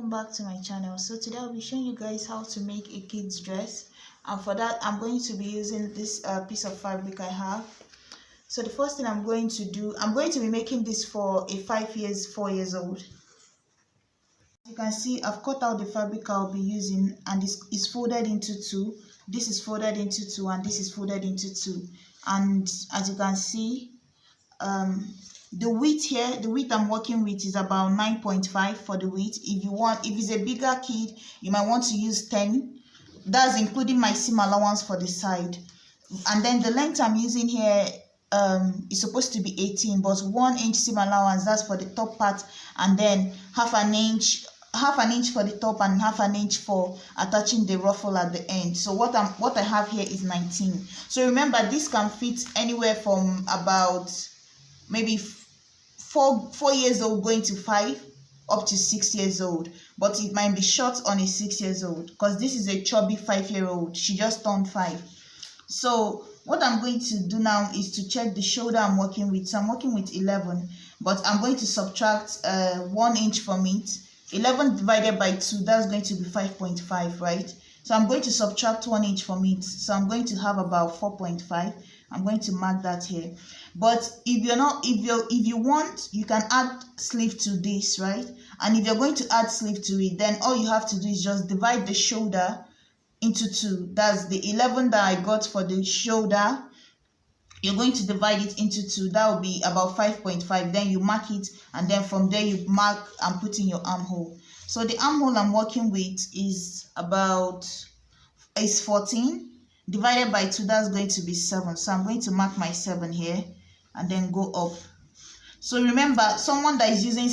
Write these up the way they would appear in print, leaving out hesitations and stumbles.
Welcome back to my channel. So today I'll be showing you guys how to make a kid's dress, and for that I'm going to be using this piece of fabric I have. So the first thing I'm going to do, I'm going to be making this for a 4 years old. As you can see, I've cut out the fabric I'll be using, and this is folded into two. This is folded into two, and this is folded into two. And as you can see, the width here, the width I'm working with is about 9.5 for the width. If it's a bigger kid, you might want to use 10. That's including my seam allowance for the side. And then the length I'm using here is supposed to be 18, but 1 inch seam allowance, that's for the top part, and then half an inch for the top and half an inch for attaching the ruffle at the end. So what I have here is 19. So remember, this can fit anywhere from about maybe 4 years old going to 5 up to 6 years old, but it might be short on a 6 years old because this is a chubby 5-year-old. She just turned 5. So what I'm going to do now is to check the shoulder I'm working with. So I'm working with 11, but I'm going to subtract 1 inch from it. 11 divided by 2, that's going to be 5.5, right? So I'm going to subtract 1 inch from it. So I'm going to have about 4.5. I'm going to mark that here. But if you want, you can add sleeve to this, right? And if you're going to add sleeve to it, then all you have to do is just divide the shoulder into 2. That's the 11 that I got for the shoulder. You're going to divide it into 2. That will be about 5.5. Then you mark it, and then from there you mark and put in your armhole. So the armhole I'm working with is 14. Divided by 2, that's going to be 7. So I'm going to mark my 7 here and then go up. So remember, someone that is using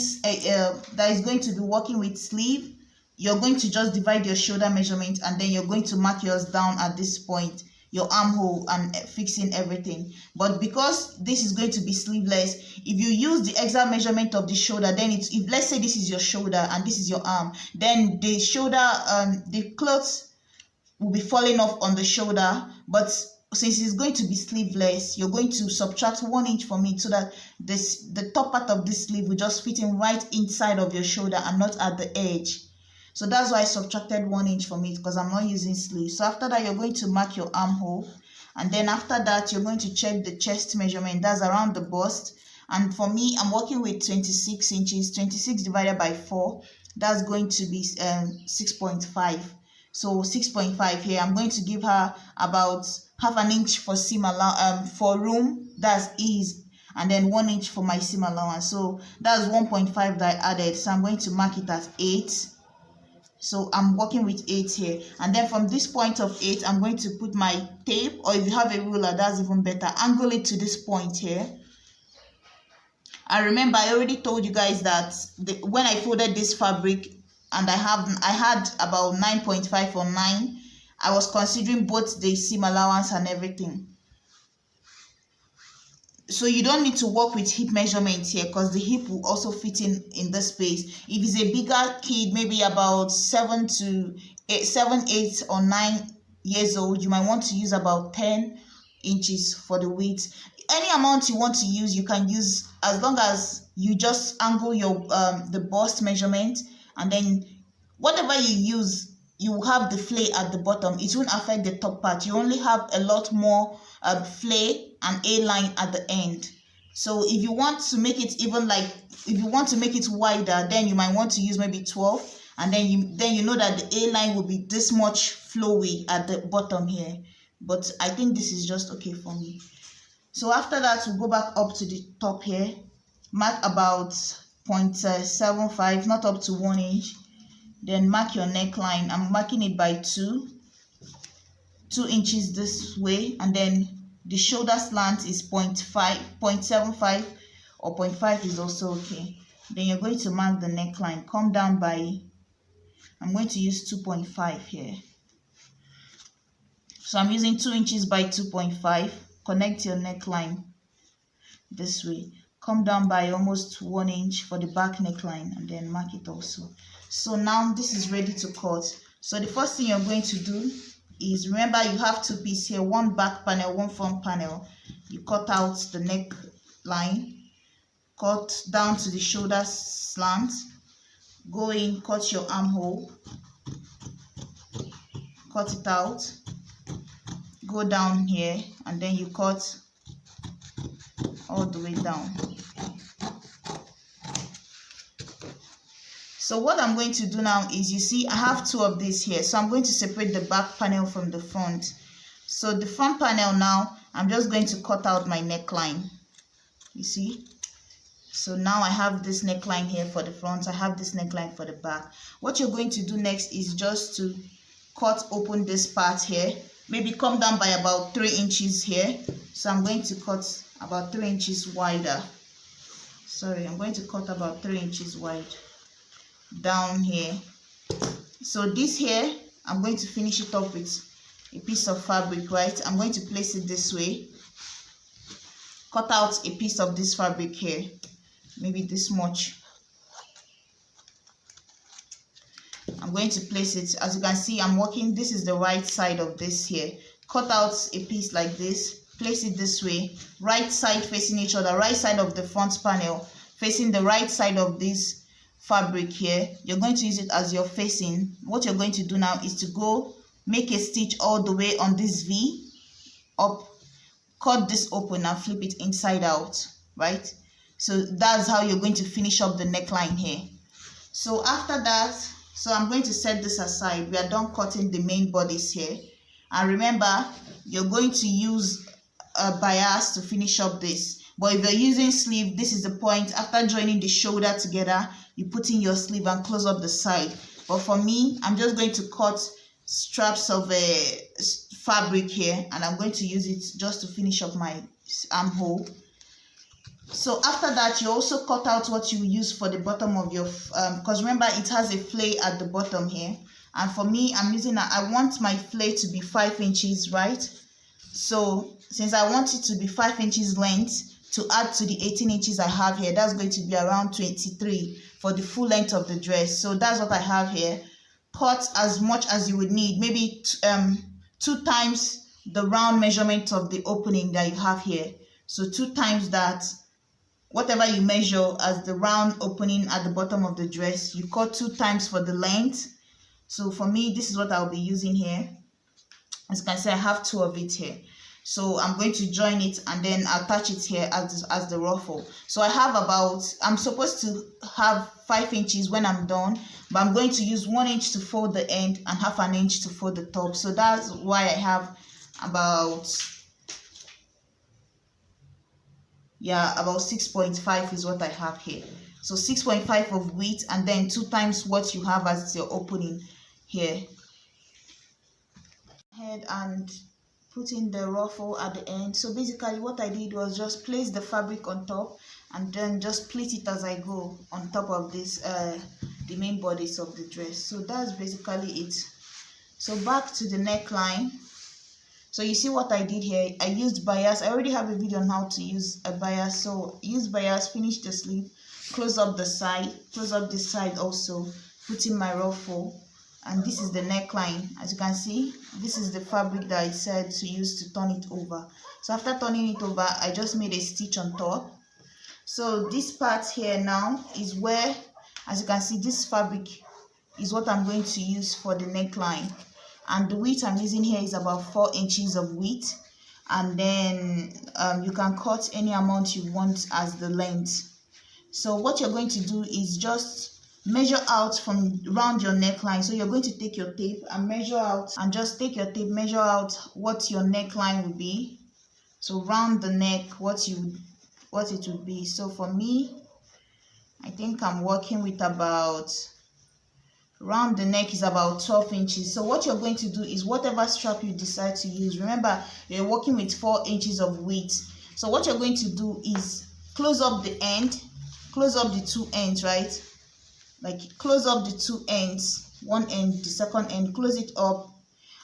that is going to be working with sleeve, you're going to just divide your shoulder measurement, and then you're going to mark yours down at this point, your armhole, and fixing everything. But because this is going to be sleeveless, if you use the exact measurement of the shoulder, then if let's say this is your shoulder and this is your arm, then the shoulder, the clothes will be falling off on the shoulder. But since it's going to be sleeveless, you're going to subtract 1 inch from it so that the top part of this sleeve will just fit in right inside of your shoulder and not at the edge. So that's why I subtracted 1 inch from it, because I'm not using sleeve. So after that, you're going to mark your armhole, and then after that you're going to check the chest measurement. That's around the bust, and for me, I'm working with 26 inches. 26 divided by 4, that's going to be 6.5. So 6.5 here. I'm going to give her about half an inch for seam for room, that's ease, and then 1 inch for my seam allowance. So that's 1.5 that I added. So I'm going to mark it at 8. So I'm working with 8 here, and then from this point of 8, I'm going to put my tape, or if you have a ruler, that's even better. Angle it to this point here. And remember, I already told you guys that when I folded this fabric, and I had about 9.5 or 9. I was considering both the seam allowance and everything. So you don't need to work with hip measurements here, because the hip will also fit in this space. If it's a bigger kid, maybe about 7, 8 or 9 years old, you might want to use about 10 inches for the width. Any amount you want to use, you can use, as long as you just angle your the bust measurement. And then whatever you use, you will have the flay at the bottom. It won't affect the top part. You only have a lot more flay and A-line at the end. So if you want to make it if you want to make it wider, then you might want to use maybe 12. And then you know that the A-line will be this much flowy at the bottom here. But I think this is just okay for me. So after that, we'll go back up to the top here. Mark about 0.75, not up to 1 inch. Then mark your neckline. I'm marking it by 2 inches this way, and then the shoulder slant is 0.75 or 0.5 is also okay. Then you're going to mark the neckline. Come down by, I'm going to use 2.5 here. So I'm using 2 inches by 2.5. Connect your neckline this way. Come down by almost 1 inch for the back neckline, and then mark it also. So now this is ready to cut. So the first thing you're going to do is, remember, you have 2 pieces here, one back panel, one front panel. You cut out the neckline, cut down to the shoulder slant, go in, cut your armhole, cut it out, go down here, and then you cut all the way down. So what I'm going to do now is, you see I have two of these here, so I'm going to separate the back panel from the front. So the front panel now, I'm just going to cut out my neckline, you see. So now I have this neckline here for the front, I have this neckline for the back. What you're going to do next is just to cut open this part here, maybe come down by about 3 inches here. So I'm going to cut about 3 inches wider. Sorry, I'm going to cut about 3 inches wide down here. So this here, I'm going to finish it up with a piece of fabric, right? I'm going to place it this way, cut out a piece of this fabric here, maybe this much. I'm going to place it, as you can see I'm working, this is the right side of this here. Cut out a piece like this, place it this way, right side facing each other, right side of the front panel facing the right side of this fabric here. You're going to use it as your facing. What you're going to do now is to go make a stitch all the way on this V up, cut this open and flip it inside out, right? So that's how you're going to finish up the neckline here. So after that, so I'm going to set this aside. We are done cutting the main bodice here, and remember you're going to use a bias to finish up this. But if you're using sleeve, this is the point. After joining the shoulder together, you put in your sleeve and close up the side. But for me, I'm just going to cut straps of fabric here, and I'm going to use it just to finish up my armhole. So after that, you also cut out what you use for the bottom of your, because remember it has a flay at the bottom here, and for me, I'm using I want my flay to be 5 inches, right? So since I want it to be 5 inches length, to add to the 18 inches I have here, that's going to be around 23 for the full length of the dress. So that's what I have here. Cut as much as you would need, maybe 2 times the round measurement of the opening that you have here. So 2 times that, whatever you measure as the round opening at the bottom of the dress, you cut 2 times for the length. So for me, this is what I'll be using here. As you can see, I have 2 of it here. So I'm going to join it and then attach it here as the ruffle. So I have about, I'm supposed to have 5 inches when I'm done, but I'm going to use 1 inch to fold the end and 1/2 inch to fold the top. So that's why I have about 6.5 is what I have here. So 6.5 of width, and then 2 times what you have as your opening here. Head and put in the ruffle at the end. So basically what I did was just place the fabric on top and then just pleat it as I go on top of this the main bodice of the dress. So that's basically it. So back to the neckline. So you see what I did here, I used bias. I already have a video on how to use a bias. So use bias, finish the sleeve, close up the side, close up this side also, put in my ruffle. And this is the neckline. As you can see, this is the fabric that I said to use to turn it over. So after turning it over, I just made a stitch on top. So this part here now is where, as you can see, this fabric is what I'm going to use for the neckline. And the width I'm using here is about 4 inches of width. And then you can cut any amount you want as the length. So what you're going to do is just measure out from around your neckline. So you're going to take your tape and measure out, and just take your tape, measure out what your neckline will be. So round the neck, what it would be. So for me, I think I'm working with about, round the neck is about 12 inches. So what you're going to do is whatever strap you decide to use, remember you're working with 4 inches of width. So what you're going to do is close up the end, close up the 2 ends, right? Like close up the 2 ends, one end, the second end, close it up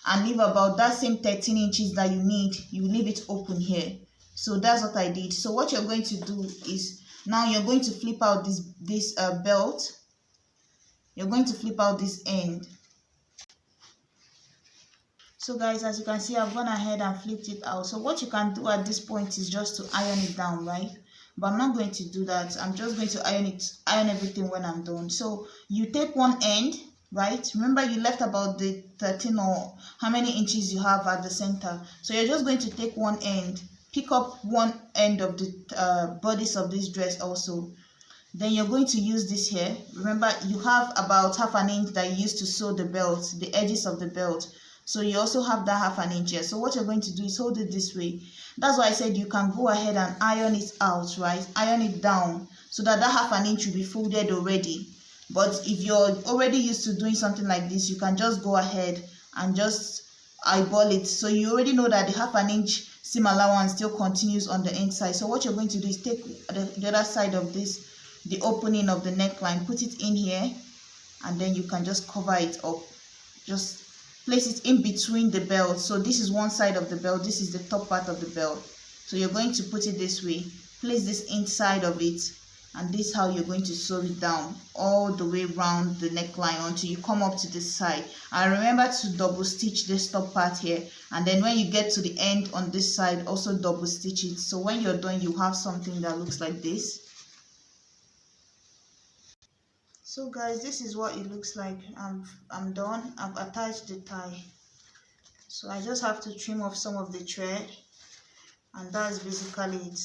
and leave about that same 13 inches that you need. You leave it open here. So that's what I did. So what you're going to do is, now you're going to flip out this belt. You're going to flip out this end. So guys, as you can see, I've gone ahead and flipped it out. So what you can do at this point is just to iron it down, right? but I'm not going to do that. I'm just going to iron everything when I'm done. So you take one end, right? Remember you left about the 13 or how many inches you have at the center. So you're just going to take one end, pick up one end of the bodice of this dress also. Then you're going to use this here. Remember you have about half an inch that you used to sew the belt, the edges of the belt. So you also have that half an inch here. So what you're going to do is hold it this way. That's why I said you can go ahead and iron it out, right? Iron it down so that that half an inch will be folded already. But if you're already used to doing something like this, you can just go ahead and just eyeball it. So you already know that the half an inch seam allowance still continues on the inside. So what you're going to do is take the other side of this, the opening of the neckline, put it in here, and then you can just cover it up. Just place it in between the belt. So this is one side of the belt, this is the top part of the belt. So you're going to put it this way, place this inside of it, and this is how you're going to sew it down all the way around the neckline until you come up to this side. And remember to double stitch this top part here, and then when you get to the end on this side, also double stitch it. So when you're done, you have something that looks like this. So guys, this is what it looks like. I'm done. I've attached the tie. So I just have to trim off some of the thread, and that's basically it.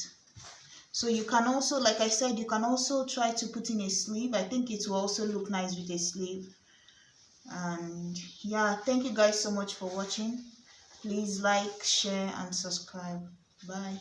So you can also, like I said, you can also try to put in a sleeve. I think it will also look nice with a sleeve. And yeah, thank you guys so much for watching. Please like, share and subscribe. Bye.